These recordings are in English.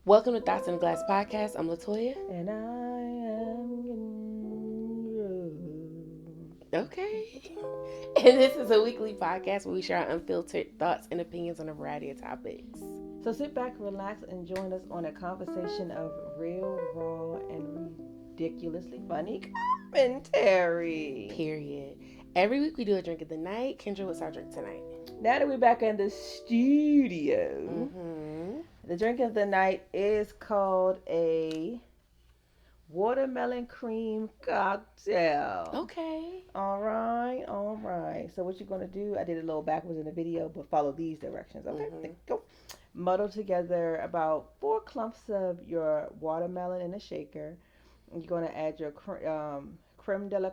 Welcome to ThoughtsNaGlass podcast. I'm Latoya. And I am you. Okay. And this is a weekly podcast where we share our unfiltered thoughts and opinions on a variety of topics. So sit back, relax, and join us on a conversation of real, raw, and ridiculously funny commentary. Period. Every week we do a drink of the night. Kendra, what's our drink tonight? Now that we're back in the studio, Mm-hmm. the drink of the night is called a watermelon cream cocktail. Okay. All right, all right. So what you're gonna do? I did a little backwards in the video, but follow these directions. Okay, go. Muddle together about 4 clumps of your watermelon in a shaker. You're gonna add your creme de la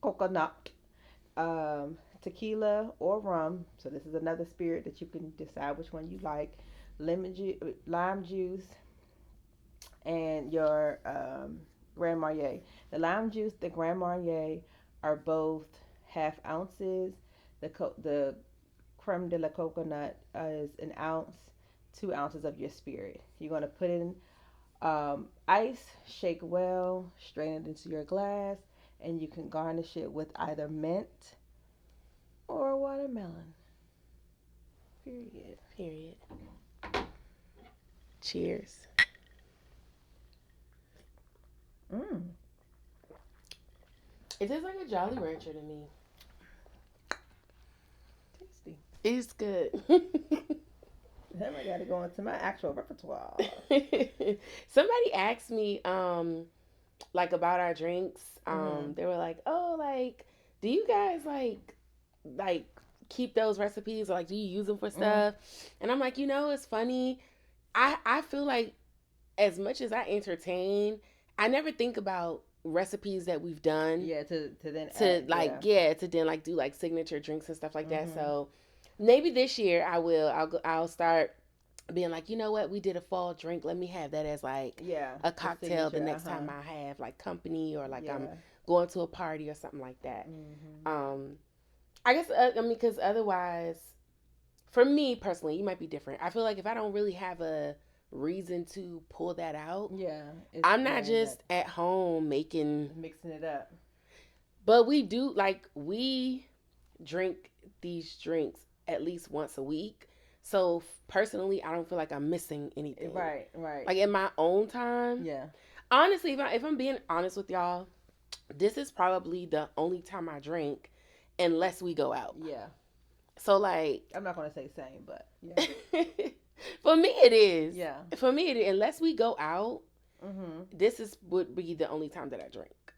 coconut, tequila or rum. So this is another spirit that you can decide which one you like. Lime juice, and your Grand Marnier. The Grand Marnier are both half ounces. The creme de la coconut is an ounce, 2 ounces of your spirit. You're going to put in ice, shake well, strain it into your glass, and you can garnish it with either mint or watermelon. Period. Period. Cheers. Mm. It tastes like a Jolly Rancher to me. Tasty. It's good. Then I got to go into my actual repertoire. Somebody asked me, like about our drinks. They were like, "Oh, like, do you guys like keep those recipes, or like, do you use them for stuff?" And I'm like, it's funny. I feel like as much as I entertain, I never think about recipes that we've done. Yeah, to then to add, like to then like do like signature drinks and stuff like that. So maybe this year I will. I'll start being like, you know what, we did a fall drink. Let me have that as like a cocktail the next time I have like company, or like I'm going to a party or something like that. I guess I mean, because otherwise, for me personally, you might be different. I feel like if I don't really have a reason to pull that out, I'm not just at home mixing it up. But we drink these drinks at least once a week. So personally, I don't feel like I'm missing anything. Right. Like in my own time. Yeah. Honestly, if I'm being honest with y'all, this is probably the only time I drink unless we go out. Yeah. So like, I'm not gonna say same, but yeah. For me it is. Yeah. For me it is. Unless we go out, this would be the only time that I drink,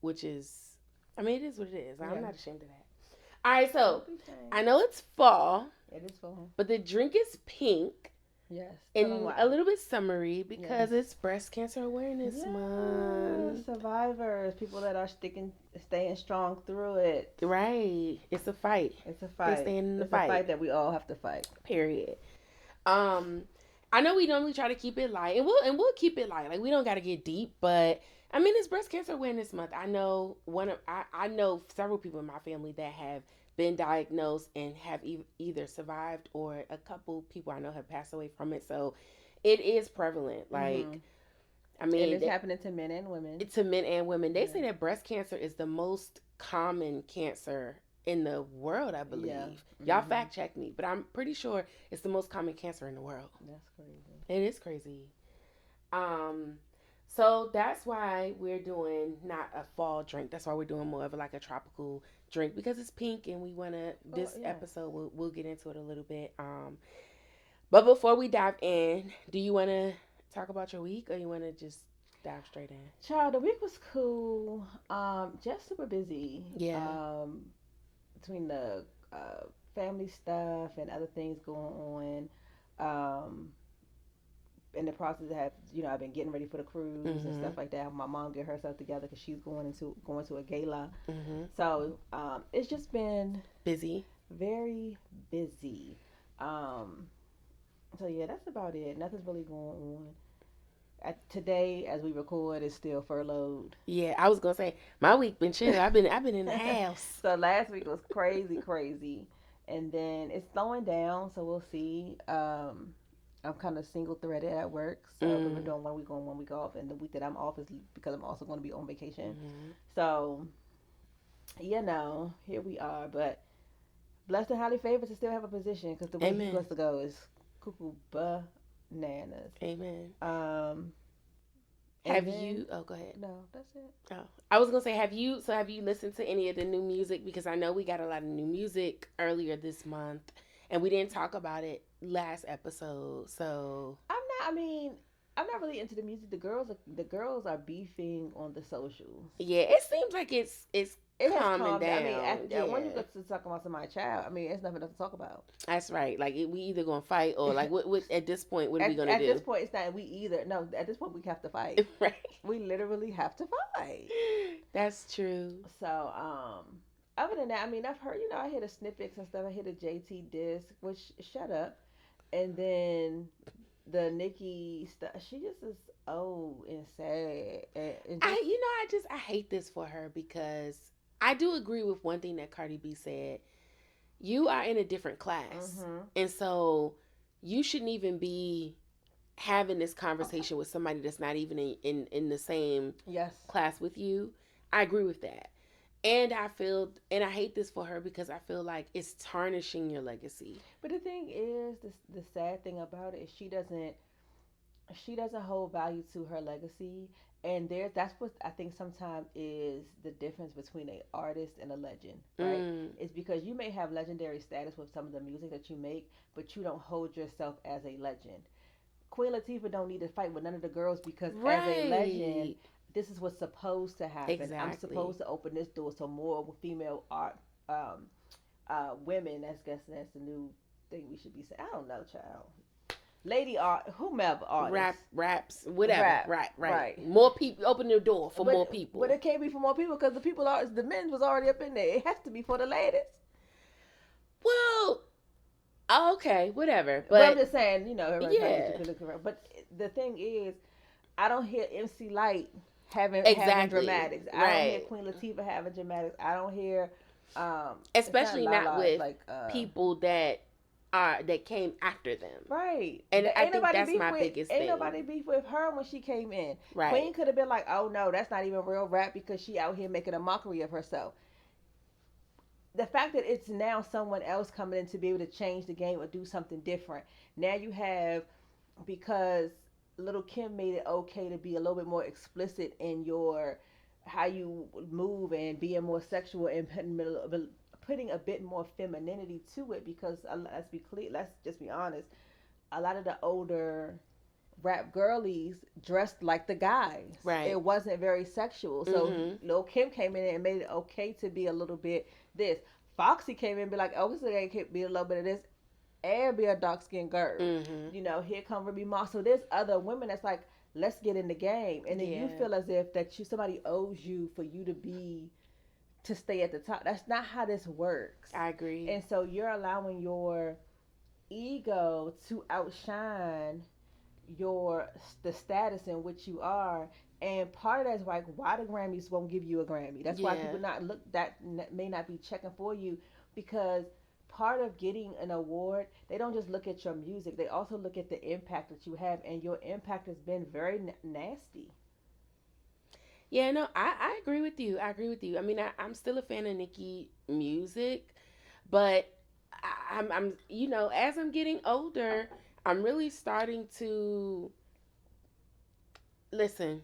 which is, I mean, it is what it is. I'm not ashamed of that. All right, so I know it's fall. It is fall. But the drink is pink. Yes. And a little bit summery because it's Breast Cancer Awareness Month. Survivors, people that are staying strong through it. Right. It's a fight. It's a fight. They're staying in the it's fight. a fight that we all have to fight. Period. I know we normally try to keep it light, and we'll keep it light. Like, we don't got to get deep, but I mean, it's Breast Cancer Awareness Month. I know I know several people in my family that have been diagnosed and have either survived, or a couple people I know have passed away from it. So it is prevalent. Like, I mean, and it's happening to men and women. To men and women. They say that breast cancer is the most common cancer in the world, I believe. Y'all fact check me, but I'm pretty sure it's the most common cancer in the world. That's crazy. It is crazy. So that's why we're doing not a fall drink. That's why we're doing more of like a tropical drink, because it's pink, and we want to. This episode, we'll get into it a little bit. But before we dive in, do you want to talk about your week, or you want to just dive straight in? Child, the week was cool. Just super busy. Yeah. Between the family stuff and other things going on. In the process, I've been getting ready for the cruise and stuff like that. My mom get herself together because she's going to a gala. So it's just been busy, very busy. So yeah, that's about it. Nothing's really going on. Today, as we record, is still furloughed. Yeah, I was gonna say my week been chill. I've been in the house. So last week was crazy, and then it's slowing down. So we'll see. I'm kind of single threaded at work, so we're doing 1 week on, 1 week off, and the week that I'm off is because I'm also going to be on vacation. Mm-hmm. So here we are. But blessed and highly favored to still have a position because the way he Amen. wants to go is cuckoo bananas. Amen. Um, and Have then you? Oh, go ahead. no, that's it. Oh, I was gonna say, have you? So, have you listened to any of the new music? Because I know we got a lot of new music earlier this month, and we didn't talk about it last episode. So, I'm not. I mean, I'm not really into the music. The girls are beefing on the socials. yeah, it seems like it's It has calming calmed down. I mean, down. when you Yeah, get to talk about somebody's child, I mean, it's nothing else to talk about. that's right. Like we either gonna fight or like what at this point, what are we gonna At this do? point, it's not we either. No, at this point, we have to fight. Right. We literally have to fight. That's true. So, other than that, I mean, I've heard, I hear the snippets and stuff. I hear the JT disc, which shut up, and then the Nikki stuff. She just is old and sad, and just I hate this for her because I do agree with one thing that Cardi B said. You are in a different class, and so you shouldn't even be having this conversation with somebody that's not even in the same yes class with you. I agree with that. And I hate this for her because I feel like it's tarnishing your legacy. But the thing is, the sad thing about it is she doesn't hold value to her legacy, and that's what I think sometimes is the difference between an artist and a legend, right? It's because you may have legendary status with some of the music that you make, but you don't hold yourself as a legend. Queen Latifah don't need to fight with none of the girls because as a legend, this is what's supposed to happen. Exactly. I'm supposed to open this door so more female art women. Guess that's the new thing we should be saying. I don't know, child. Lady art, whomever artists. Raps, whatever. Rap, right. More people, open the door for more people. But it can't be for more people because the men was already up in there. It has to be for the ladies. Well, okay, whatever. But I'm just saying, yeah. But the thing is, I don't hear MC Light having dramatics. Right. I don't hear Queen Latifah having dramatics. I don't hear, especially not with people that came after them. Right. And I think that's my biggest thing. Ain't nobody beef with her when she came in. Right. Queen could have been like, oh no, that's not even real rap because she out here making a mockery of herself. The fact that it's now someone else coming in to be able to change the game or do something different. Now you have, because Little Kim made it okay to be a little bit more explicit in your how you move and being more sexual and putting a bit more femininity to it, because let's be clear, let's just be honest, a lot of the older rap girlies dressed like the guys. Right. It wasn't very sexual. So Lil Kim came in and made it okay to be a little bit this. Foxy came in and be like, oh, this can be a little bit of this and be a dark skinned girl. Here come Ruby Ma. So there's other women that's like, let's get in the game. And then you feel as if that somebody owes you for you to stay at the top. That's not how this works. I agree. And so you're allowing your ego to outshine the status in which you are, and part of that is like why the Grammys won't give you a Grammy. That's why people may not be checking for you, because part of getting an award, they don't just look at your music, they also look at the impact that you have, and your impact has been very nasty. Yeah, no, I agree with you. I mean, I'm still a fan of Nicki music, but I'm as I'm getting older, I'm really starting to listen.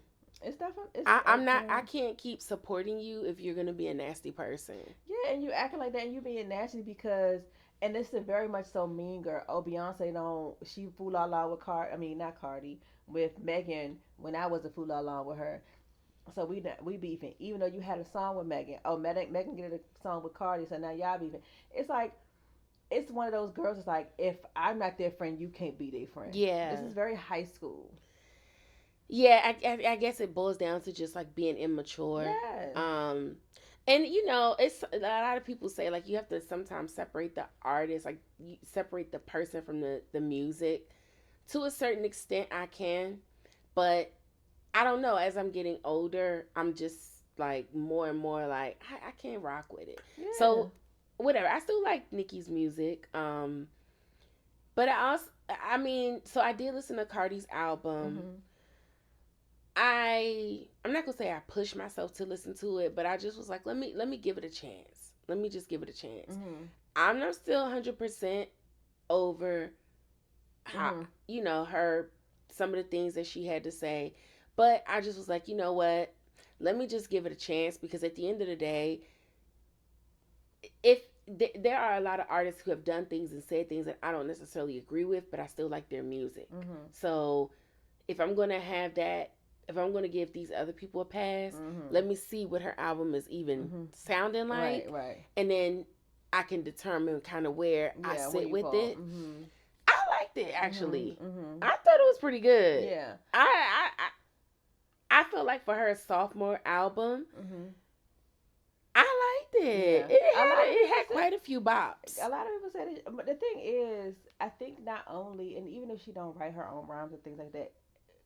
I'm not. I can't keep supporting you if you're gonna be a nasty person. Yeah, and you acting like that, and you being nasty because, and this is very much so Mean Girl. Oh, Beyonce don't. She fool la la with not Cardi, with Megan when I was a fool la la with her. So we beefing, even though you had a song with Megan. Oh, Megan get a song with Cardi, so now y'all beefing. It's like, it's one of those girls. It's like, if I'm not their friend, you can't be their friend. Yeah, this is very high school. Yeah, I guess it boils down to just like being immature. Yeah. And it's a lot of people say like you have to sometimes separate the artist, like you separate the person from the music. To a certain extent, I can, but I don't know. As I'm getting older, I'm just like more and more like I can't rock with it. Yeah. So whatever. I still like Nicki's music. But I mean, so I did listen to Cardi's album. Mm-hmm. I'm not gonna say I pushed myself to listen to it, but I just was like, let me give it a chance. Let me just give it a chance. Mm-hmm. I'm not still 100% over how, Mm-hmm. her, some of the things that she had to say, but I just was like, you know what? Let me just give it a chance, because at the end of the day, if there are a lot of artists who have done things and said things that I don't necessarily agree with, but I still like their music. Mm-hmm. So if I'm gonna have that, if I'm gonna give these other people a pass, Mm-hmm. let me see what her album is even Mm-hmm. sounding like, Right. and then I can determine kind of where I Yeah, where sit you with fall. it. Mm-hmm. I liked it actually. Mm-hmm. Mm-hmm. I thought it was pretty good. Yeah. I feel like for her sophomore album, Mm-hmm. I liked it. Yeah. It had quite a few bops. A lot of people said it, but the thing is, I think not only, and even if she don't write her own rhymes and things like that,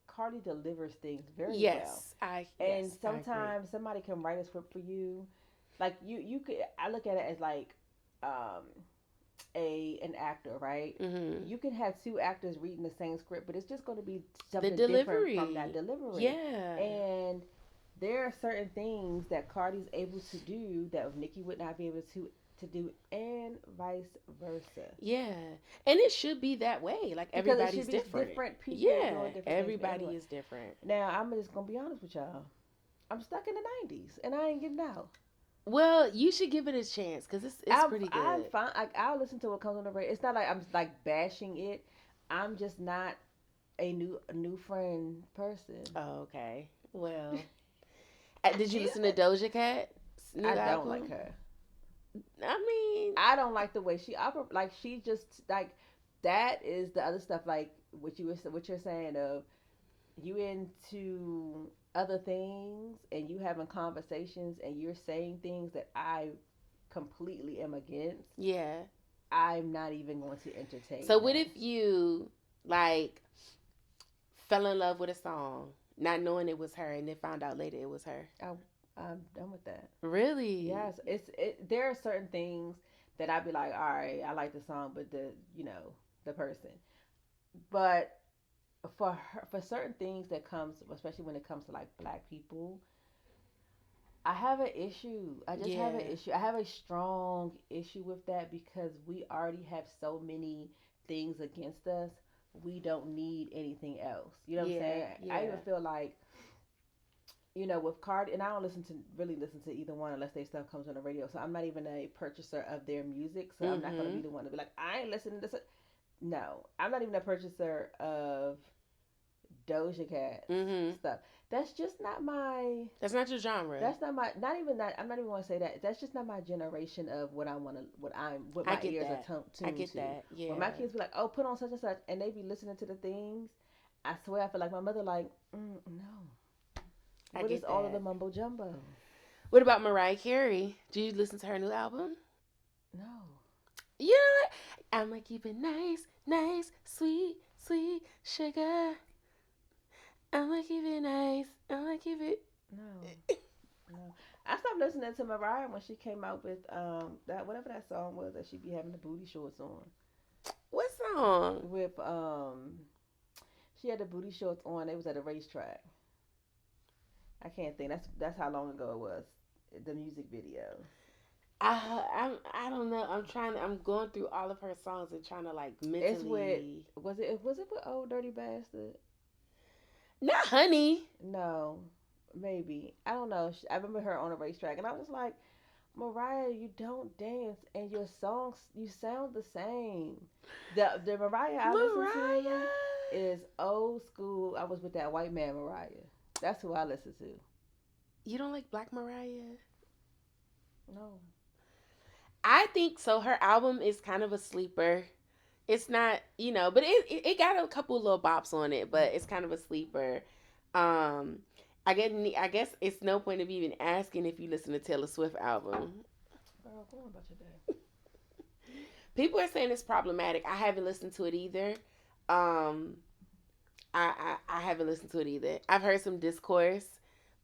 Cardi delivers things very well. And I agree. sometimes somebody can write a script for you. Like you could, I look at it as like um a an actor, right? Mm-hmm. You can have two actors reading the same script, but it's just going to be The something different from that delivery, delivery. yeah, And there are certain things that Cardi's able to do that Nicki would not be able to do, and vice versa. yeah, and it should be that way. Like Because it everybody's should be different. different people Yeah, doing different things. But everybody anyway, is different. now I'm just gonna be honest with y'all. I'm stuck in the '90s, and I ain't getting out. Well, you should give it a chance because it's pretty I'm good. fine. I'll listen to what comes on the radio. It's not like I'm like bashing it. I'm just not a new friend person. Oh, okay. Well, did you Yeah. listen to Doja Cat's new I don't like album? her. I mean, I don't like the way she operates. Like she just like that is the other stuff. Like what you're saying of you into other things and you having conversations and you're saying things that I completely am against. yeah. I'm not even going to entertain So what that. if you like fell in love with a song, not knowing it was her, and then found out later it was her? I, I'm done with that. Really? Yes, there are certain things that I'd be like, all right, I like the song, but the person. But for certain things that comes, especially when it comes to like black people, I have an issue. I just have an Yeah. issue. I have a strong issue with that because we already have so many things against us. We don't need anything else. You know what I'm Yeah. saying? I Yeah. even feel like with Cardi, and I don't listen to either one unless their stuff comes on the radio. So I'm not even a purchaser of their music. So I'm not going to be Mhm. the one to be like, I ain't listening to this. No, I'm not even a purchaser of Doja Cat's Mhm. stuff. That's just not my. That's not your genre. That's not my. Not even that. I'm not even going to say that. That's just not my generation of what I want to. What I my get ears are that. I tuned get to. that. When my Yeah. kids be like, "Oh, put on such and such," and they be listening to the things, I swear I feel like my mother. Like, no. I What is get all of the that. mumbo jumbo? What about Mariah Carey? Do you listen to her new album? No. You know what? I'ma keep it nice, nice, sweet, sweet sugar. I'ma keep it nice. I'ma keep it. No. No. I stopped listening to Mariah when she came out with that whatever that song was that she be having the booty shorts on. What song? With she had the booty shorts on. It was at a racetrack. I can't think. That's how long ago it was. The music video. I don't know. I'm going through all of her songs and trying to like It's with mentally. was it with Old Dirty Bastard? Not Honey. No, maybe I don't know. I remember her on a racetrack, and I was like, Mariah, you don't dance, and your songs you sound the same. The Mariah I listen to Mariah. is old school. I was with that white man Mariah. That's who I listen to. You don't like Black Mariah? No. I think so. Her album is kind of a sleeper. It's not, but it got a couple little bops on it, but it's kind of a sleeper. Um, I guess it's no point of even asking if you listen to Taylor Swift album. Girl, go on about your day. People are saying it's problematic. I haven't listened to it either. Um, I haven't listened to it either. I've heard some discourse,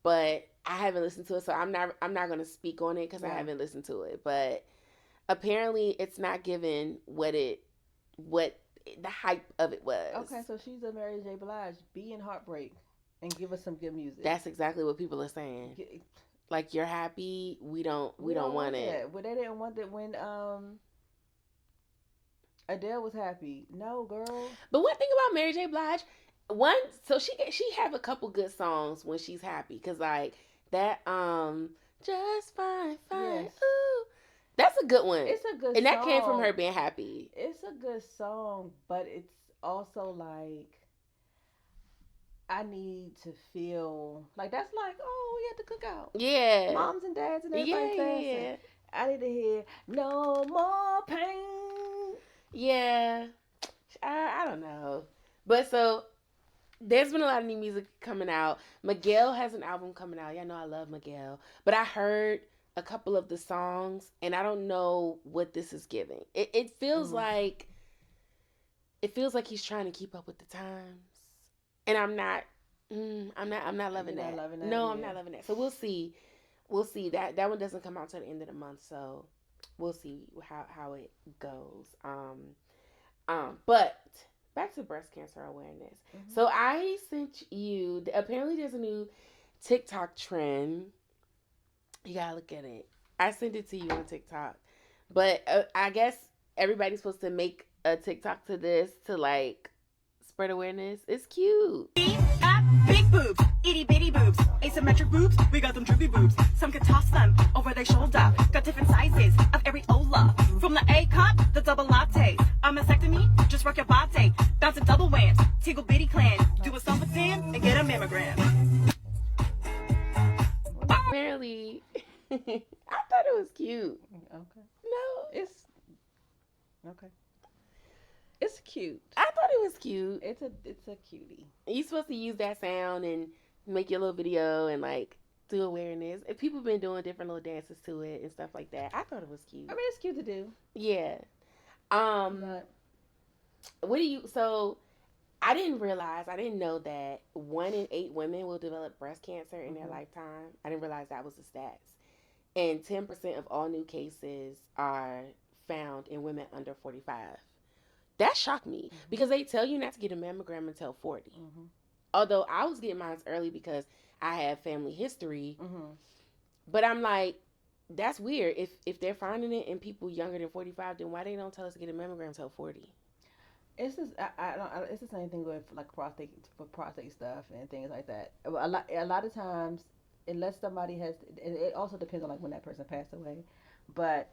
but I haven't listened to it, so I'm not gonna speak on it because I Yeah. haven't listened to it. But apparently, it's not given what the hype of it was. Okay, so she's a Mary J. Blige. Be in heartbreak and give us some good music. That's exactly what people are saying. Like, you're happy, we don't want it. But they didn't want it when Adele was happy. No, girl. But one thing about Mary J. Blige, so she have a couple good songs when she's happy, cause like that just fine, yes. Ooh, that's a good one. It's a good and song. That came from her being happy. It's a good song, but it's also like, I need to feel like, that's like, oh, we had to cook out. Yeah. Moms and dads and everybody dancing. Yeah. I need to hear no more pain. Yeah. I don't know. But so there's been a lot of new music coming out. Miguel has an album coming out. Y'all know I love Miguel. But I heard a couple of the songs and I don't know what this is giving. It feels like he's trying to keep up with the times. And I'm not loving that. No, I'm not loving that. So we'll see. That one doesn't come out till the end of the month, so we'll see how it goes. But back to breast cancer awareness. Mm-hmm. So I sent you, apparently there's a new TikTok trend. You gotta look at it. I sent it to you on TikTok. But I guess everybody's supposed to make a TikTok to this to like spread awareness. It's cute. Big boobs, itty bitty boobs, asymmetric boobs, we got them droopy boobs. Some can toss them over their shoulder. Got different sizes of areola. From the A cup, the double latte. A mastectomy, just rock your body. Bounce a double wham, tingle bitty clan. Do a stomach stand and get a mammogram. Apparently, I thought it was cute. Okay. No, it's okay. It's cute. I thought it was cute. It's a cutie. You're supposed to use that sound and make your little video and like do awareness. And people have been doing different little dances to it and stuff like that. I thought it was cute. I mean, it's cute to do. Yeah. What do you? So I didn't know that 1 in 8 women will develop breast cancer in their lifetime. I didn't realize that was the stats. And 10% of all new cases are found in women under 45. That shocked me because they tell you not to get a mammogram until 40. Although I was getting mine early because I have family history. But I'm like, that's weird. If they're finding it in people younger than 45, then why they don't tell us to get a mammogram until 40? It's just it's the same thing with like prostate stuff and things like that. A lot of times, unless somebody has, and it also depends on like when that person passed away, but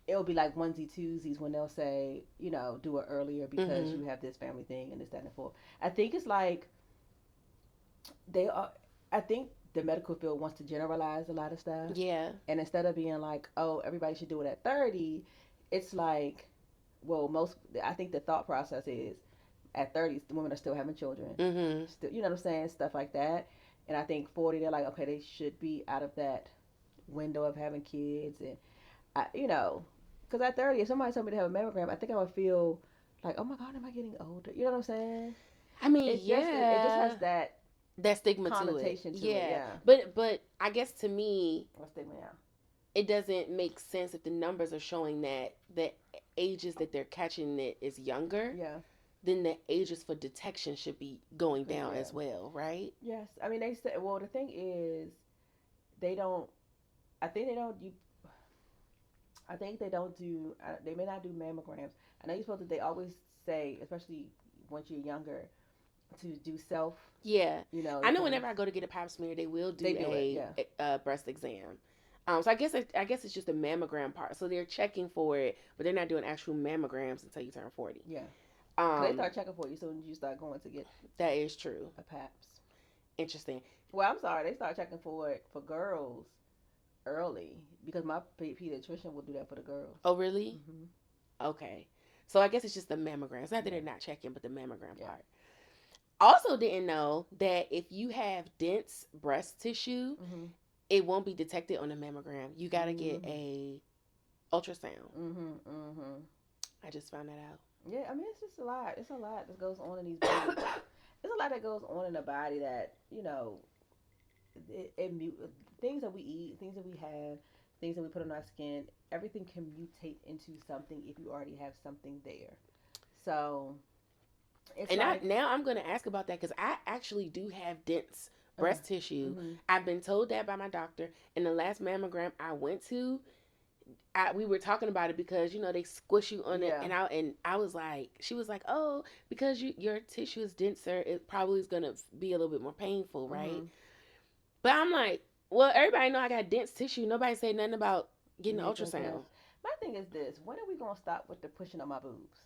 it'll be like onesie twosies when they'll say, you know, do it earlier because you have this family thing and this, that, and the fourth. I think it's like I think the medical field wants to generalize a lot of stuff. Yeah. And instead of being like, oh, everybody should do it at 30, it's like, well, I think the thought process is at 30, the women are still having children. Still, you know what I'm saying? Stuff like that. And I think 40, they're like, okay, they should be out of that window of having kids. And, because at 30, if somebody told me to have a mammogram, I think I would feel like, oh my God, am I getting older? You know what I'm saying? I mean, it just has that stigma connotation to it. To it. Yeah. But I guess to me, stigma, it doesn't make sense if the numbers are showing that the ages that they're catching it is younger. Yeah. Then the ages for detection should be going down as well, right? Yes. I mean, they say, well, the thing is, they may not do mammograms. I know they always say, especially once you're younger, to do self. Yeah. I know whenever I go to get a pap smear, they will do a breast exam. So I guess it's just a mammogram part. So they're checking for it, but they're not doing actual mammograms until you turn 40. Yeah. They start checking for you as soon as you start going to get. That is true. A paps. Interesting. Well, I'm sorry. They start checking for it for girls early because my pediatrician will do that for the girls. Oh, really? Okay. So I guess it's just the mammogram. It's not that they're not checking, but the mammogram part. Also didn't know that if you have dense breast tissue, it won't be detected on a mammogram. You got to get a ultrasound. I just found that out. Yeah, I mean, it's just a lot. It's a lot that goes on in these bodies. It's a lot that goes on in the body that, things that we eat, things that we have, things that we put on our skin, everything can mutate into something if you already have something there. So it's and like now I'm going to ask about that because I actually do have dense breast tissue. mm-hmm. I've been told that by my doctor. And the last mammogram I went to, we were talking about it because they squish you on it, and I was like, she was like, oh, because your tissue is denser, it probably is gonna be a little bit more painful, right? But I'm like, well, everybody know I got dense tissue. Nobody say nothing about getting an ultrasound. My thing is this: when are we gonna stop with the pushing on my boobs?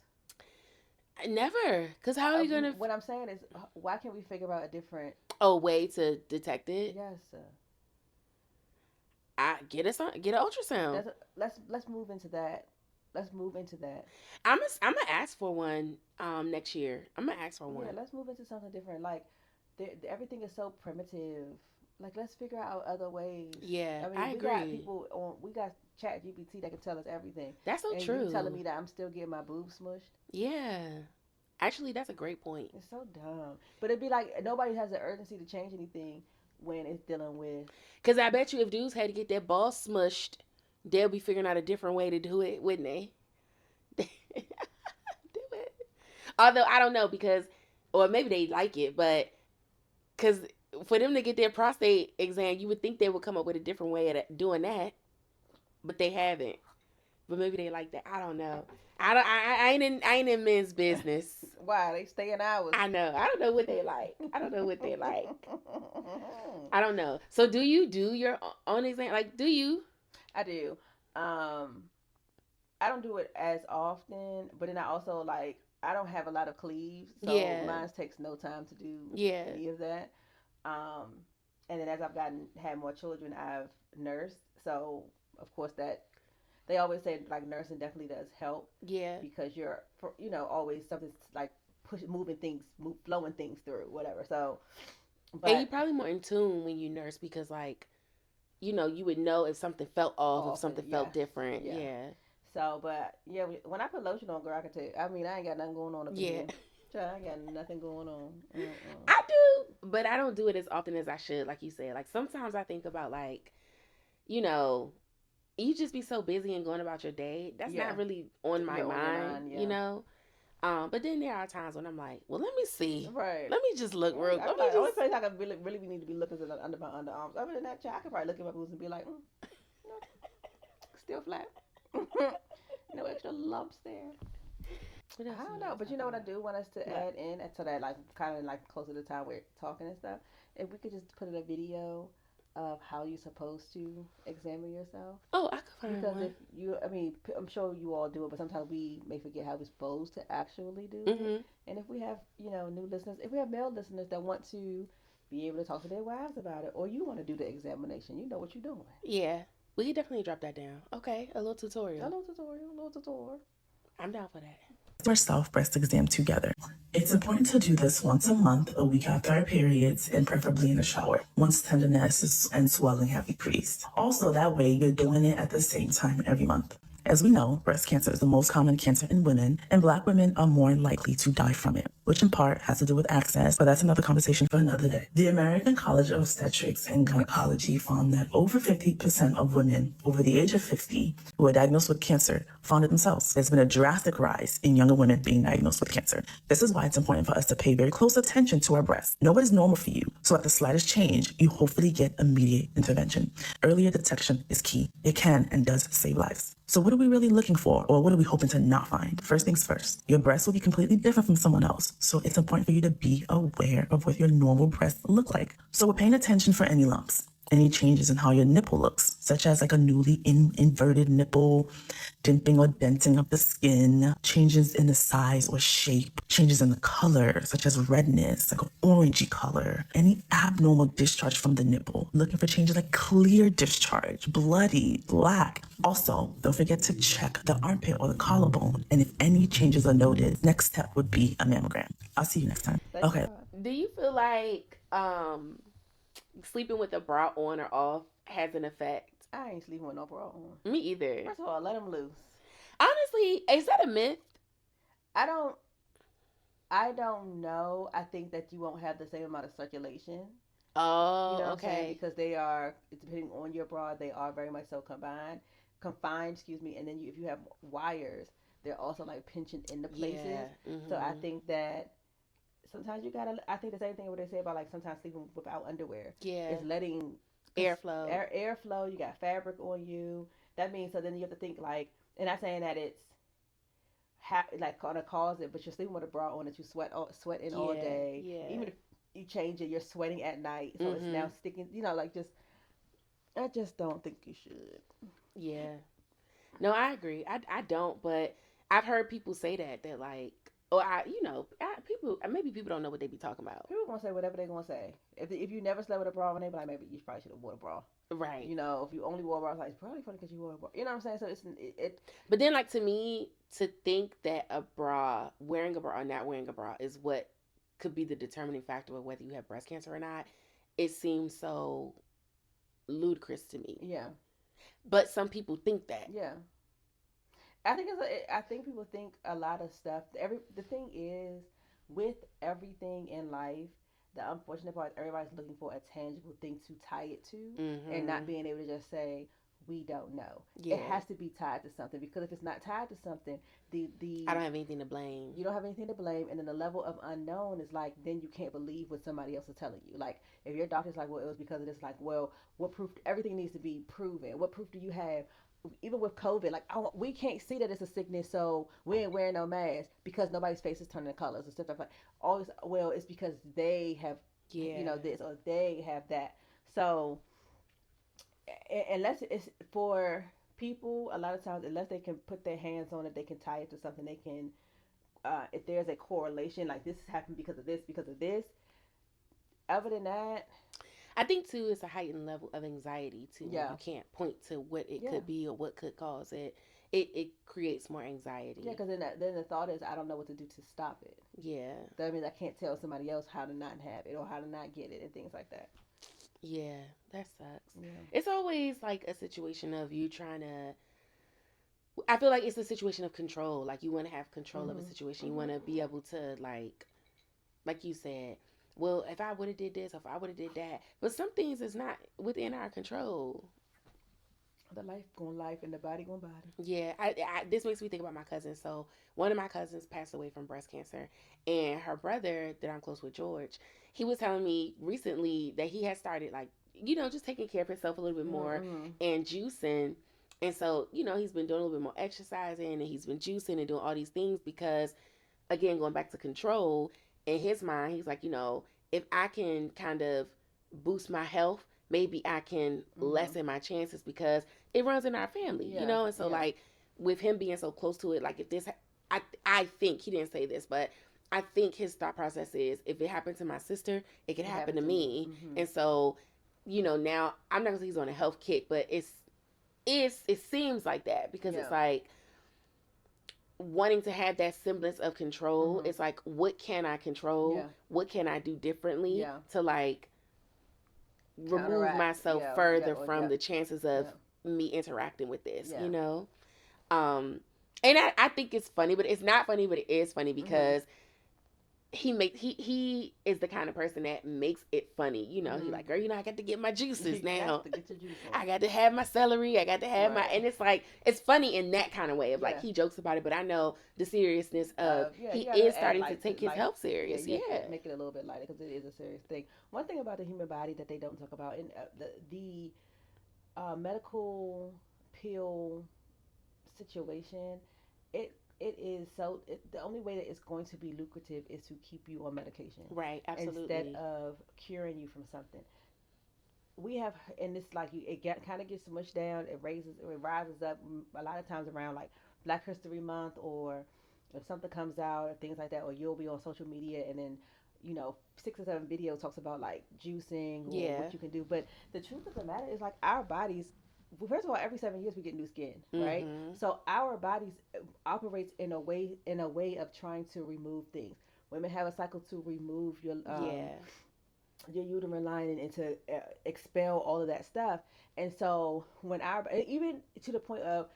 Never, because how are you gonna? What I'm saying is, why can't we figure out a different way to detect it? Yes, sir. I get an ultrasound. Let's move into that. Let's move into that. I'm gonna ask for one next year. I'm gonna ask for one. Yeah, let's move into something different. Like everything is so primitive. Like let's figure out other ways. Yeah, I agree. We got Chat GPT that can tell us everything. That's so true. You telling me that I'm still getting my boobs smushed? Yeah. Actually, that's a great point. It's so dumb. But it'd be like nobody has the urgency to change anything when it's dealing with. Because I bet you if dudes had to get their balls smushed, they'll be figuring out a different way to do it, wouldn't they? Do it. Although, I don't know or maybe they like it, but because for them to get their prostate exam, you would think they would come up with a different way of doing that, but they haven't. But maybe they like that. I don't know. I ain't in men's business. Why they stay in hours? I know. I don't know what they like. I don't know. So do you do your own exam? Like, do you? I do. I don't do it as often, but then I also I don't have a lot of cleaves, so mine takes no time to do any of that. And then as I've had more children, I've nursed, so of course that. They always say nursing definitely does help. Yeah. Because you're always something like flowing things through whatever. So. And you're probably more in tune when you nurse because you would know if something felt off, if something felt different. Yeah. So, but when I put lotion on, girl, I can tell you. I mean, I ain't got nothing going on up here. I ain't got nothing going on. I do, but I don't do it as often as I should. Like you said, sometimes I think about you just be so busy and going about your day. That's not really on my mind, But then there are times when I'm like, well, let me see. Right. Let me just look real. The only place I can really need to be looking is under my underarms. Other than that, I could probably look at my boobs and be like, still flat. No extra lumps there. I don't know, but you know what I do want us to add in to that, kind of closer to the time we're talking and stuff. If we could just put in a video of how you're supposed to examine yourself. Oh, I could find one. Because I'm sure you all do it, but sometimes we may forget how we're supposed to actually do it. And if we have, new listeners, if we have male listeners that want to be able to talk to their wives about it, or you want to do the examination, you know what you're doing. Yeah, we can definitely drop that down. Okay, a little tutorial. I'm down for that. Our self-breast exam together. It's important to do this once a month, a week after our periods, and preferably in the shower, once tenderness and swelling have decreased. Also, that way, you're doing it at the same time every month. As we know, breast cancer is the most common cancer in women, and Black women are more likely to die from it, which in part has to do with access, but that's another conversation for another day. The American College of Obstetrics and Gynecology found that over 50% of women over the age of 50 who are diagnosed with cancer found it themselves. There's been a drastic rise in younger women being diagnosed with cancer. This is why it's important for us to pay very close attention to our breasts. Know what is normal for you, so at the slightest change, you hopefully get immediate intervention. Earlier detection is key. It can and does save lives. So what are we really looking for, or what are we hoping to not find? First things first, your breasts will be completely different from someone else. So it's important for you to be aware of what your normal breasts look like. So we're paying attention for any lumps, any changes in how your nipple looks, such as a newly inverted nipple, dimping or denting of the skin, changes in the size or shape, changes in the color, such as redness, an orangey color, any abnormal discharge from the nipple, looking for changes like clear discharge, bloody, black. Also, don't forget to check the armpit or the collarbone, and if any changes are noted, next step would be a mammogram. I'll see you next time. Okay. Do you feel like sleeping with a bra on or off has an effect? I ain't sleeping with no bra on. Me either. First of all, let them loose. Honestly, is that a myth? I don't know. I think that you won't have the same amount of circulation. Oh, okay. Because they are, depending on your bra, they are very much so confined. And then if you have wires, they're also like pinching into places. Yeah. So I think that sometimes you gotta. I think the same thing what they say about like sometimes sleeping without underwear. Yeah. Is letting airflow. Airflow. You got fabric on you. That means so then you have to think like, and not saying that it's like gonna cause it, but you're sleeping with a bra on that you sweating all day. Yeah. Even if you change it, you're sweating at night, so it's now sticking. Like just I just don't think you should. Yeah. No, I agree. I don't, but I've heard people say that like, or people maybe people don't know what they be talking about. People gonna say whatever they gonna say. If you never slept with a bra on, they be like, maybe you probably should have worn a bra. Right. If you only wore a bra, it's like, it's probably funny because you wore a bra. You know what I'm saying? So it. But then, like, to me, to think that wearing a bra or not wearing a bra is what could be the determining factor of whether you have breast cancer or not, it seems so ludicrous to me. Yeah. But some people think that. Yeah. I think people think a lot of stuff. The thing is, with everything in life, the unfortunate part is everybody's looking for a tangible thing to tie it to, and not being able to just say we don't know. Yeah. It has to be tied to something, because if it's not tied to something, the I don't have anything to blame. You don't have anything to blame, and then the level of unknown is like, then you can't believe what somebody else is telling you. Like if your doctor's like, well, it was because of this. Like, well, what proof? Everything needs to be proven. What proof do you have? Even with COVID, like, oh, we can't see that it's a sickness, so we ain't wearing no mask because nobody's face is turning colors and stuff like that. Always, well, it's because they have, this or they have that. So, unless it's for people, a lot of times, unless they can put their hands on it, they can tie it to something. They can, if there's a correlation, like this happened because of this, because of this. Other than that, I think too it's a heightened level of anxiety too. Yeah. You can't point to what it could be or what could cause it. It creates more anxiety. Yeah, because then the thought is, I don't know what to do to stop it. Yeah. That means I can't tell somebody else how to not have it or how to not get it and things like that. Yeah, that sucks. Yeah. It's always like a situation of you trying to. I feel like it's a situation of control. Like you want to have control of a situation. You want to be able to like you said. Well, if I would have did this, or if I would have did that, but some things is not within our control. The life going life and the body going body. Yeah, this makes me think about my cousin. So one of my cousins passed away from breast cancer, and her brother that I'm close with, George, he was telling me recently that he had started just taking care of himself a little bit more and juicing. And so, he's been doing a little bit more exercising, and he's been juicing and doing all these things because, again, going back to control, in his mind, he's like, if I can kind of boost my health, maybe I can lessen my chances because it runs in our family, And so, like, with him being so close to it, like, if this, I think, he didn't say this, but I think his thought process is, if it happened to my sister, it could happen to me. And so, now, I'm not going to say he's on a health kick, but it seems like that because it's like, wanting to have that semblance of control. It's like, what can I control? What can I do differently to like remove myself further from the chances of me interacting with this, and I think it's funny, but it's not funny, but it is funny because he is the kind of person that makes it funny. He like, girl, I got to get my juices now. I got to have my celery. I got to have and it's like, it's funny in that kind of way of like, he jokes about it, but I know the seriousness of he is starting to take his health serious. Yeah. Make it a little bit lighter because it is a serious thing. One thing about the human body that they don't talk about in the medical pill situation, it is the only way that it's going to be lucrative is to keep you on medication. Right, absolutely. Instead of curing you from something. We have, and it's like kind of gets smushed down, it rises up a lot of times around like Black History Month, or if something comes out or things like that, or you'll be on social media and then 6 or 7 videos talks about like juicing or what you can do. But the truth of the matter is, like, our bodies, first of all, every 7 years we get new skin, right? So our bodies operates in a way of trying to remove things. Women have a cycle to remove your uterine lining and to expel all of that stuff. And so even to the point of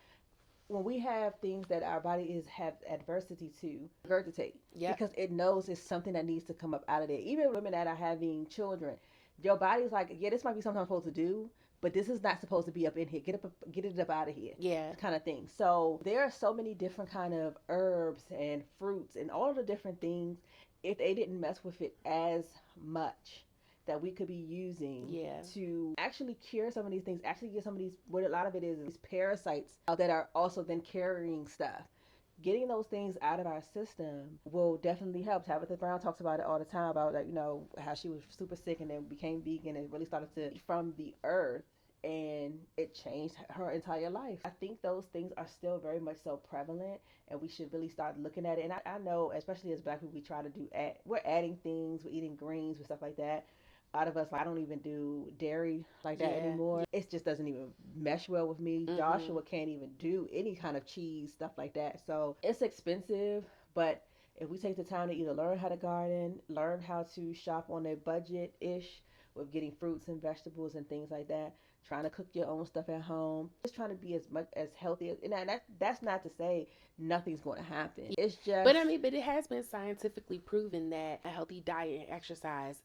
when we have things that our body have adversity to regurgitate, because it knows it's something that needs to come up out of there. Even women that are having children, Your body's like, yeah, this might be something I'm supposed to do, but this is not supposed to be up in here. Get it up out of here. Yeah. Kind of thing. So there are so many different kind of herbs and fruits and all of the different things. If they didn't mess with it as much, that we could be using to actually cure some of these things, actually get some of these, what a lot of it is these parasites that are also then carrying stuff. Getting those things out of our system will definitely help. Tabitha Brown talks about it all the time about, like, you know, how she was super sick and then became vegan and really started to eat from the earth, and it changed her entire life. I think those things are still very much so prevalent, and we should really start looking at it. And I know, especially as Black people, we try to we're adding things, we're eating greens and stuff like that. A lot of us, like, I don't even do dairy like that anymore. It just doesn't even mesh well with me. Joshua can't even do any kind of cheese, stuff like that. So it's expensive, but if we take the time to either learn how to garden, learn how to shop on a budget-ish with getting fruits and vegetables and things like that, trying to cook your own stuff at home, just trying to be as much as healthy as, and that's not to say nothing's going to happen. It's just, but it has been scientifically proven that a healthy diet and exercise,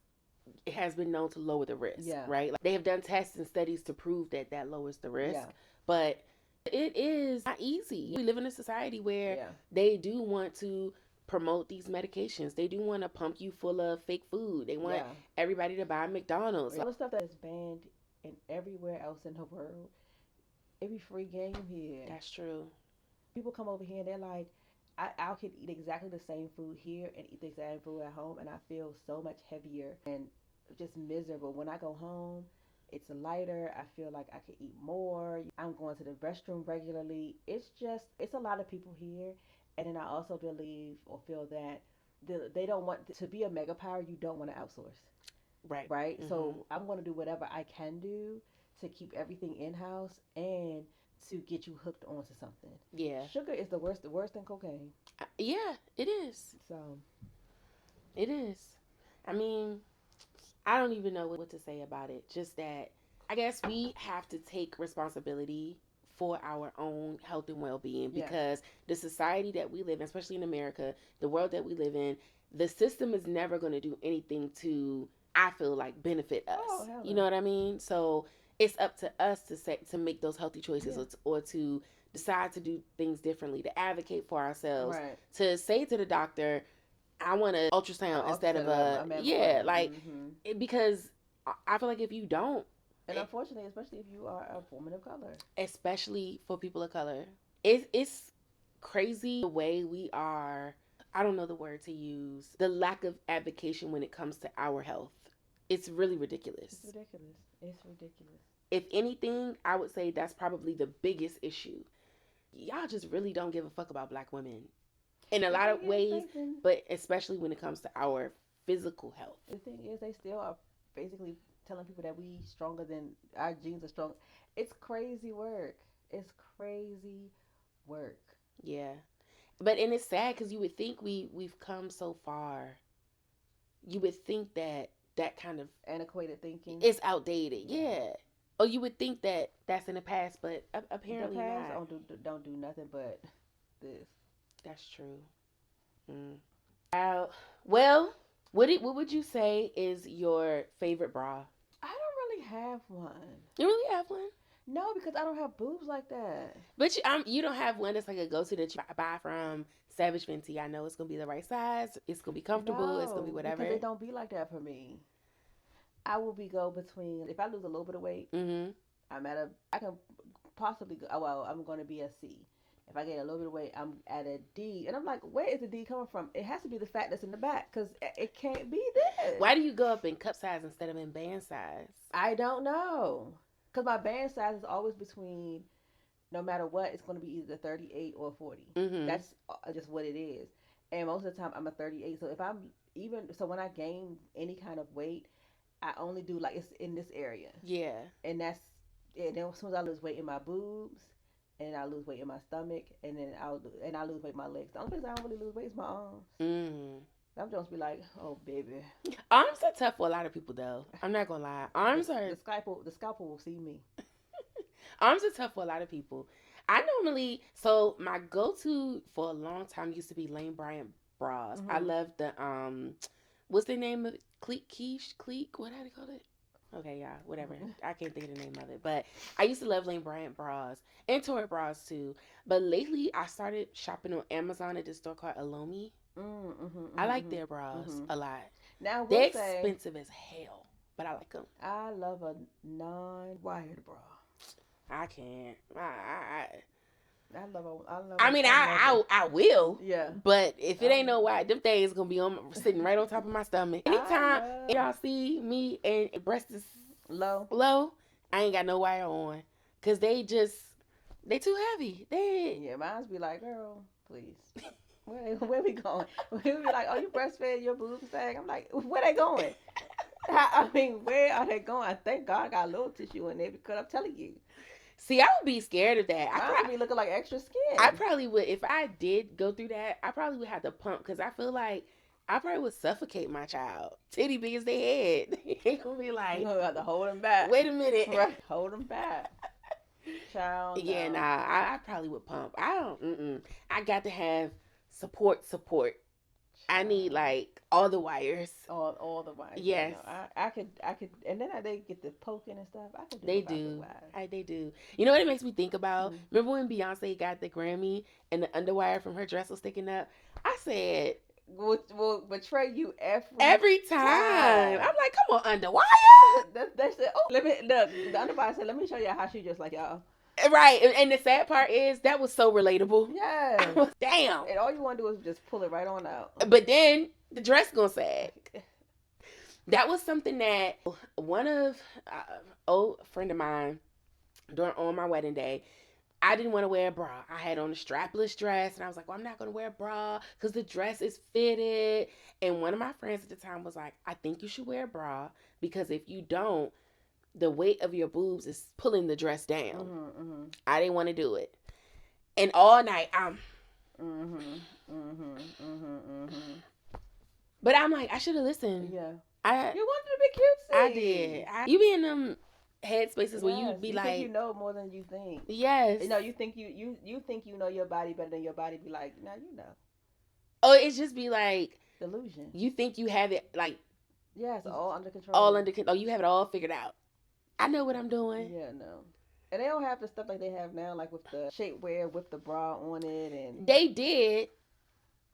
it has been known to lower the risk, right? Like, they have done tests and studies to prove that lowers the risk, but it is not easy. We live in a society where they do want to promote these medications. They do want to pump you full of fake food. They want everybody to buy McDonald's. All the stuff that is banned in everywhere else in the world, it be free game here. That's true. People come over here and they're like, I could eat exactly the same food here and eat the same food at home, and I feel so much heavier and just miserable. When I go home, it's lighter. I feel like I could eat more. I'm going to the restroom regularly. It's a lot of people here. And then I also believe or feel that they don't want to be a mega power. You don't want to outsource. Right. Right. Mm-hmm. So I'm going to do whatever I can do to keep everything in-house and to get you hooked onto something. Yeah. Sugar is the worst than cocaine. Yeah, it is. So. It is. I mean, I don't even know what to say about it. Just that I guess we have to take responsibility for our own health and well-being, because the society that we live in, especially in America, the world that we live in, the system is never going to do anything to, I feel like, benefit us. Oh, hell no. You know what I mean? So it's up to us to make those healthy choices, or to decide to do things differently, to advocate for ourselves, to say to the doctor, I want an ultrasound instead of a because I feel like if you don't, and unfortunately, especially if you are a woman of color, especially for people of color, it's crazy the way we are. I don't know the word to use. The lack of advocacy when it comes to our health. It's really ridiculous. It's ridiculous. If anything, I would say that's probably the biggest issue. Y'all just really don't give a fuck about Black women in a lot of ways, but especially when it comes to our physical health. The thing is, they still are basically telling people that we stronger than our genes are strong. It's crazy work. Yeah. But, and it's sad because you would think we've come so far. You would think that kind of antiquated thinking is outdated. Yeah. Or you would think that that's in the past, but apparently the past not. Don't do nothing but this. That's true. Well, what would you say is your favorite bra? I don't really have one. You really have one? No, because I don't have boobs like that. But you don't have one that's like a go-to that you buy from Savage Fenty. I know it's gonna be the right size. It's gonna be comfortable. No, it's gonna be whatever. Because it don't be like that for me. I will go between, if I lose a little bit of weight, I can possibly go. Well, I'm gonna be a C. If I gain a little bit of weight, I'm at a D. And I'm like, where is the D coming from? It has to be the fat that's in the back, because it can't be this. Why do you go up in cup size instead of in band size? I don't know. Because my band size is always between, no matter what, it's going to be either 38 or 40. That's just what it is. And most of the time, I'm a 38. So when I gain any kind of weight, I only do, like, it's in this area. Yeah. And then as soon as I lose weight in my boobs, and I lose weight in my stomach, and then I lose weight in my legs. The only place I don't really lose weight is my arms. I'm just be like, oh baby. Arms are tough for a lot of people, though. I'm not gonna lie. The scalpel will see me. Arms are tough for a lot of people. So my go-to for a long time used to be Lane Bryant bras. I love the what's the name of it? Clique? What how do you call it? Okay, yeah, whatever. I can't think of the name of it. But I used to love Lane Bryant bras and Torrid bras too. But lately, I started shopping on Amazon at this store called Alomi. I like their bras a lot. Now, They're expensive as hell, but I like them. I love a non-wired bra. I can't. I love. I mean, I will. Yeah. But if it ain't no wire, them things gonna be sitting right on top of my stomach. Anytime y'all see me and breast is low, I ain't got no wire on, cause they too heavy. Yeah, mine's be like, girl, please. Where we going? We be like, oh, you breastfed, your boobs sag. I'm like, where they going? I mean, where are they going? Thank God I got a little tissue in there, because I'm telling you. See, I would be scared of that. I would be looking like extra skin. I probably would, if I did go through that, I probably would have to pump, because I feel like I probably would suffocate my child. Titty big as they head. They gonna be like, you have to hold them back. Wait a minute. Right. Hold them back. Child. Yeah, no. I probably would pump. I got to have support. Child. I need like all the wires. All the wires. Yes. You know, I could, and then they get the poking and stuff. I could do They do. They do. You know what it makes me think about? Remember when Beyonce got the Grammy and the underwire from her dress was sticking up? I said, will betray you every time. I'm like, come on, underwire. They said, oh, let me look. The underwire said, let me show you how she just like y'all. Right, and the sad part is that was so relatable. Yeah. Damn. And all you want to do is just pull it right on out. But then the dress gonna sag. That was something that one of old friend of mine on my wedding day, I didn't want to wear a bra. I had on a strapless dress, and I was like, well, I'm not going to wear a bra because the dress is fitted. And one of my friends at the time was like, I think you should wear a bra, because if you don't, the weight of your boobs is pulling the dress down. I didn't want to do it. And all night, But I'm like, I should have listened. Yeah. You wanted to be cutesy. I did. You be in them head spaces where you be like, think you know more than you think. Yes. You know, you think you think you know your body better than your body be like, no, you know. Oh, it just be like delusion. You think you have it like, yes, all under control. All under control. Oh, you have it all figured out. I know what I'm doing. Yeah, no. And they don't have the stuff like they have now, like with the shapewear with the bra on it, and they did.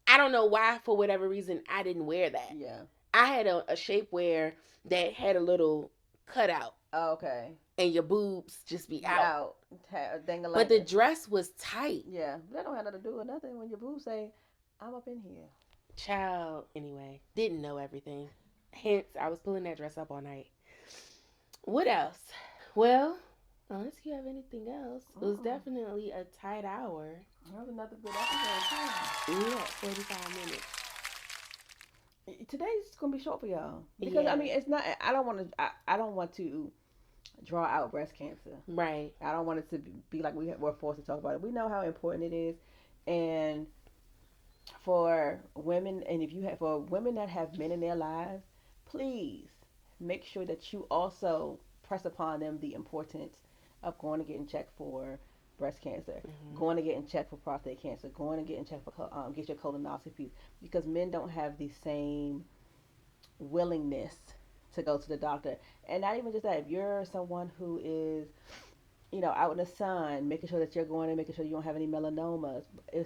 I don't know why, for whatever reason, I didn't wear that. Yeah. I had a shapewear that had a little cutout. Oh, okay. And your boobs just be out. But the dress was tight. Yeah. That don't have nothing to do with nothing when your boobs say, I'm up in here. Child. Anyway, didn't know everything. Hence, I was pulling that dress up all night. What else? Well, unless you have anything else, it was definitely a tight hour. That was another good episode. We got 45 minutes. Today's gonna be short for y'all because I mean it's not. I don't want to draw out breast cancer. Right. I don't want it to be like we're forced to talk about it. We know how important it is, and for women, and for women that have men in their lives, please make sure that you also press upon them the importance of going to get checked for breast cancer, going to get checked for prostate cancer, going to get checked for get your colonoscopy, because men don't have the same willingness to go to the doctor. And not even just that, if you're someone who is, out in the sun, making sure that you're going and making sure you don't have any melanomas.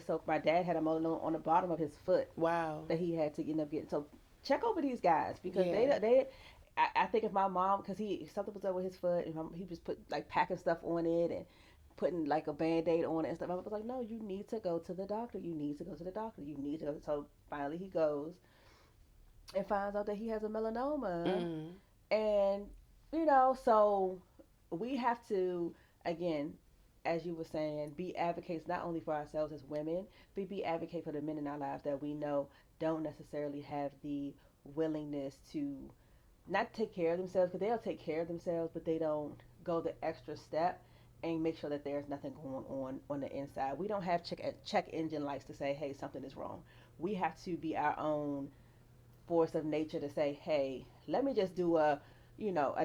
So my dad had a melanoma on the bottom of his foot. Wow. That he had to end up getting. So check over these guys, because I think if my mom, because something was up with his foot, and he just put like packing stuff on it and putting like a Band-Aid on it and stuff. I was like, no, you need to go to the doctor. You need to go to the doctor. You need to go. So finally he goes and finds out that he has a melanoma. And, so we have to, again, as you were saying, be advocates not only for ourselves as women, but be advocates for the men in our lives that we know don't necessarily have the willingness to not take care of themselves, because they'll take care of themselves, but they don't go the extra step and make sure that there's nothing going on the inside. We don't have check engine lights to say, hey, something is wrong. We have to be our own force of nature to say, hey, let me just do a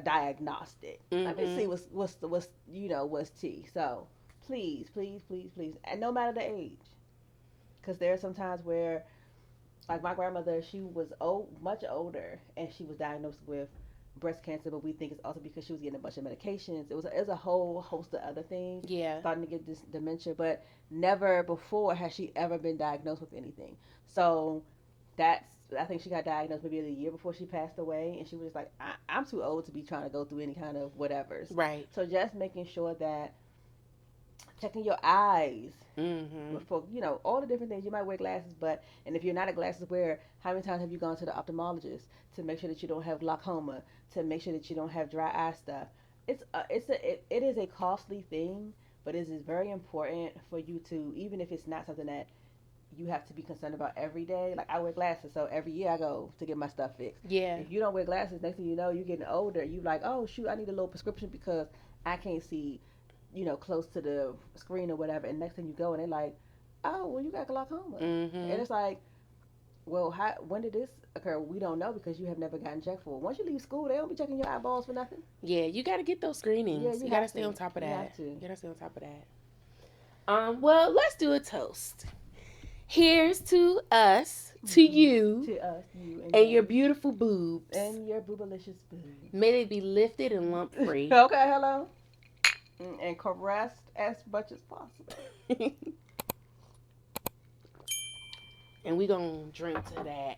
diagnostic. Let me see what's T. So please, and no matter the age, because there are some times where, like my grandmother, she was much older, and she was diagnosed with breast cancer, but we think it's also because she was getting a bunch of medications. It was a whole host of other things. Yeah. Starting to get this dementia, but never before has she ever been diagnosed with anything. So I think she got diagnosed maybe a year before she passed away, and she was just like, I'm too old to be trying to go through any kind of whatevers. Right. So just making sure that checking your eyes for all the different things. You might wear glasses, and if you're not a glasses wearer, how many times have you gone to the ophthalmologist to make sure that you don't have glaucoma, to make sure that you don't have dry eye stuff? It is a costly thing, but it is very important for you to, even if it's not something that you have to be concerned about every day. Like, I wear glasses, so every year I go to get my stuff fixed. Yeah. If you don't wear glasses, next thing you know, you're getting older. You like, oh shoot, I need a little prescription because I can't see close to the screen or whatever, and next thing you go and they're like, oh, well, you got glaucoma. And it's like, well, when did this occur? We don't know because you have never gotten checked for it. Once you leave school, they don't be checking your eyeballs for nothing. Yeah, you got to get those screenings. Yeah, you got to stay on top of that. You got to stay on top of that. Well, let's do a toast. Here's to us, to you, to us, you, and your beautiful boobs. And your boobalicious boobs. May they be lifted and lump free. Okay, hello. And caressed as much as possible. And we gonna drink to that.